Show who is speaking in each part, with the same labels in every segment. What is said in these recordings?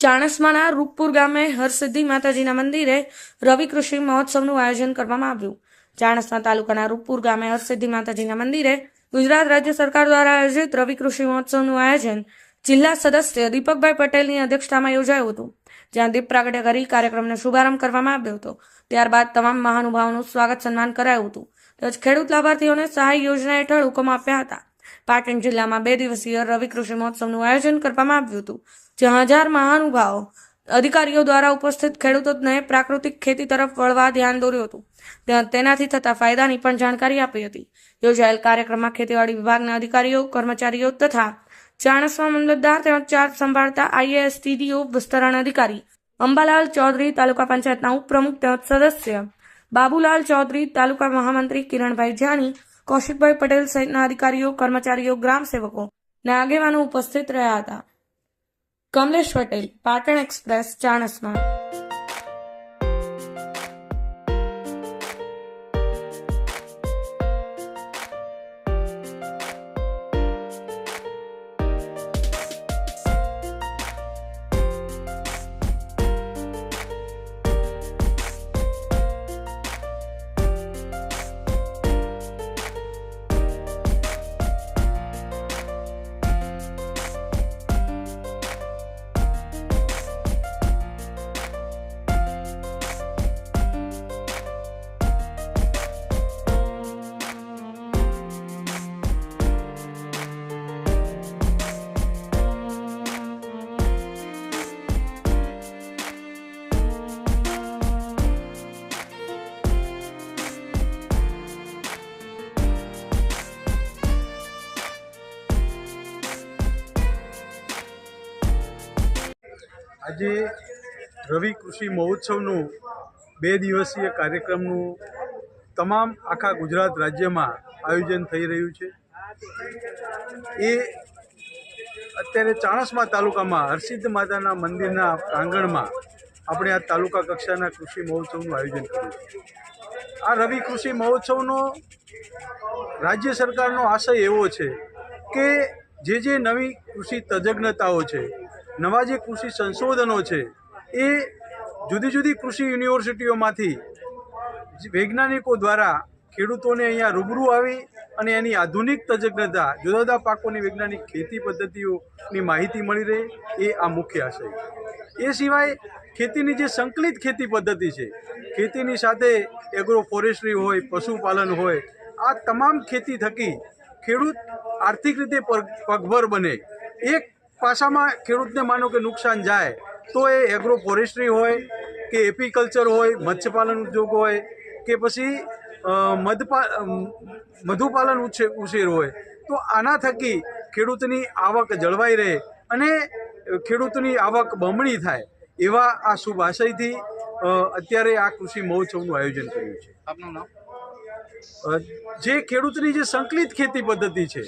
Speaker 1: ચાણસ્માના રૂપપુર ગામે હરસિદ્ધિ માતાજીના મંદિરે રવિ કૃષિ મહોત્સવનું આયોજન કરવામાં આવ્યું। ચાણસ્મા તાલુકાના રૂપપુર ગામે હરસિદ્ધિ માતાજીના મંદિરે ગુજરાત રાજ્ય સરકાર દ્વારા આયોજિત રવિ કૃષિ મહોત્સવનું આયોજન જિલ્લા સદસ્ય દીપકભાઈ પટેલની અધ્યક્ષતામાં યોજાયું હતું, જ્યાં દીપ પ્રાગટ્ય કરી કાર્યક્રમનો શુભારંભ કરવામાં આવ્યો હતો। ત્યારબાદ તમામ મહાનુભાવોનું સ્વાગત સન્માન કરાયું હતું। તેમજ ખેડૂત લાભાર્થીઓને સહાય યોજના હેઠળ હુકમ આપ્યા હતા। પાટણ જિલ્લામાં 2 દિવસીય રવિ કૃષિ મહોત્સવનું આયોજન કરવામાં આવ્યું હતું, જ્યાં 1000 મહાનુભાવો અધિકારીઓ દ્વારા ઉપસ્થિત ખેડૂતોને પ્રાકૃતિક ખેતી તરફ વળવા ધ્યાન દોર્યું હતું। તેનાથી થતા ફાયદાની પણ જાણકારી આપી હતી। યોજાયેલ કાર્યક્રમમાં ખેતીવાડી વિભાગના અધિકારીઓ, કર્મચારીઓ તથા ચાણસ્મા મામલતદાર તેમજ ચાર્જ સંભાળતા IAS TDO વિસ્તરણ અધિકારી અંબાલાલ ચૌધરી, તાલુકા પંચાયતના ઉપપ્રમુખ તેમજ સદસ્ય બાબુલાલ ચૌધરી, તાલુકા મહામંત્રી કિરણભાઈ જાની, કૌશિકભાઈ પટેલ સહિતના અધિકારીઓ, કર્મચારીઓ, ગ્રામસેવકો અને આગેવાનો ઉપસ્થિત રહ્યા હતા। કમલેશ પટેલ, પાટણ એક્સપ્રેસ, ચાણસ્મા।
Speaker 2: આજે રવિ કૃષિ મહોત્સવનું 2 દિવસીય કાર્યક્રમનું તમામ આખા ગુજરાત રાજ્યમાં આયોજન થઈ રહ્યું છે। એ અત્યારે ચાણસ્મા તાલુકામાં હરસિદ્ધ માતાના મંદિરના પ્રાંગણમાં આપણે આ તાલુકા કક્ષાના કૃષિ મહોત્સવનું આયોજન કર્યું છે। આ રવિ કૃષિ મહોત્સવનો રાજ્ય સરકારનો આશય એવો છે કે જે નવી કૃષિ તજજ્ઞતાઓ છે, નવા જે કૃષિ સંશોધનો છે, એ જુદી જુદી કૃષિ યુનિવર્સિટીઓમાંથી વૈજ્ઞાનિકો દ્વારા ખેડૂતોને અહીંયા રૂબરૂ આવી અને એની આધુનિક તજજ્ઞતા, જુદા જુદા પાકોની વૈજ્ઞાનિક ખેતી પદ્ધતિઓની માહિતી મળી રહે, એ આ મુખ્ય આશય છે। એ સિવાય ખેતીની જે સંકલિત ખેતી પદ્ધતિ છે, ખેતીની સાથે એગ્રો ફોરેસ્ટ્રી હોય, પશુપાલન હોય, આ તમામ ખેતી થકી ખેડૂત આર્થિક રીતે પગભર બને। એક પાસામાં ખેડૂતને માનો કે નુકસાન જાય તો એ એગ્રો ફોરેસ્ટ્રી હોય કે એપીકલ્ચર હોય, મત્સ્યપાલન ઉદ્યોગ હોય કે પછી મધુપાલન ઉછેર હોય, તો આના થકી ખેડૂતની આવક જળવાઈ રહે અને ખેડૂતની આવક બમણી થાય, એવા આ શુભ આશયથી અત્યારે આ કૃષિ મહોત્સવનું આયોજન કર્યું છે। આપનું નામ? જે ખેડૂતની જે સંકલિત ખેતી પદ્ધતિ છે,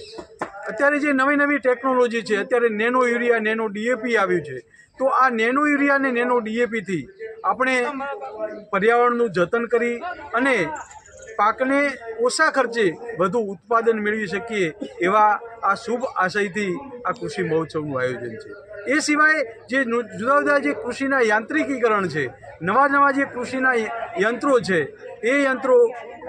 Speaker 2: અત્યારે જે નવી ટેકનોલોજી છે, અત્યારે નેનો યુરિયા, નેનો DAP આવ્યું છે, તો આ નેનો યુરિયા અને નેનો DAPથી આપણે પર્યાવરણનું જતન કરી અને પાકને ઓછા ખર્ચે વધુ ઉત્પાદન મેળવી શકીએ, એવા આ શુભ આશયથી આ કૃષિ મહોત્સવનું આયોજન છે। એ સિવાય જે જુદા જુદા જે કૃષિના યાંત્રિકીકરણ છે, નવા જે કૃષિના યંત્રો છે, એ યંત્રો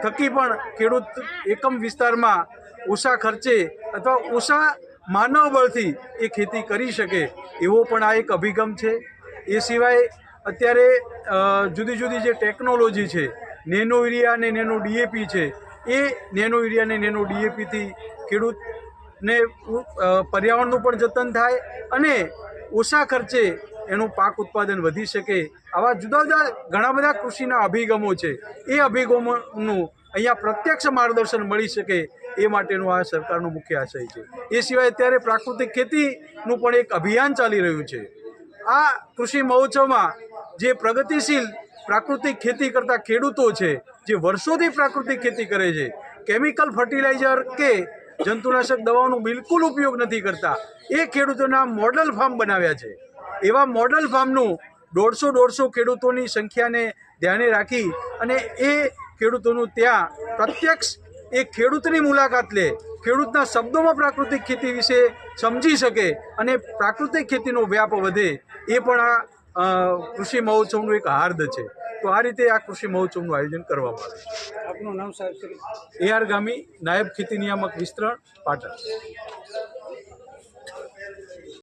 Speaker 2: થકી પણ ખેડૂત એકમ વિસ્તારમાં ઓછા ખર્ચે અથવા ઓછા માનવ બળથી એ ખેતી કરી શકે, એવો પણ આ એક અભિગમ છે। એ સિવાય અત્યારે જુદી જુદી જે ટેકનોલોજી છે, નેનો યુરિયા અને નેનો DAP છે, એ નેનો યુરિયા અને નેનો DAPથી ખેડૂતને પર્યાવરણનું પણ જતન થાય અને ઓછા ખર્ચે એનું પાક ઉત્પાદન વધી શકે। આવા જુદા જુદા ઘણા બધા કૃષિના અભિગમો છે, એ અભિગમોનું અહીંયા પ્રત્યક્ષ માર્ગદર્શન મળી શકે, એ માટેનો આ સરકારનો મુખ્ય આશય છે। એ સિવાય અત્યારે પ્રાકૃતિક ખેતીનું પણ એક અભિયાન ચાલી રહ્યું છે। આ કૃષિ મહોત્સવમાં જે પ્રગતિશીલ પ્રાકૃતિક ખેતી કરતા ખેડૂતો છે, જે વર્ષોથી પ્રાકૃતિક ખેતી કરે છે, કેમિકલ ફર્ટિલાઇઝર કે જંતુનાશક દવાઓનો બિલકુલ ઉપયોગ નથી કરતા, એ ખેડૂતોના મોડલ ફાર્મ બનાવ્યા છે। એવા મોડલ ફાર્મનું 150 ખેડૂતોની સંખ્યાને ધ્યાને રાખી અને એ ખેડૂતોનું ત્યાં પ્રત્યક્ષ એ ખેડૂતની મુલાકાત લે, ખેડૂતના શબ્દોમાં પ્રાકૃતિક ખેતી વિશે સમજી શકે અને પ્રાકૃતિક ખેતીનો વ્યાપ વધે, એ પણ આ કૃષિ મહોત્સવનું એક હાર્દ છે. તો આ રીતે આ કૃષિ મહોત્સવનું આયોજન કરવામાં આવે છે.
Speaker 3: આપનું નામ સાહેબ શ્રી?
Speaker 2: AR ગામી, નાયબ ખેતી નિયામક વિસ્તરણ, પાટણ.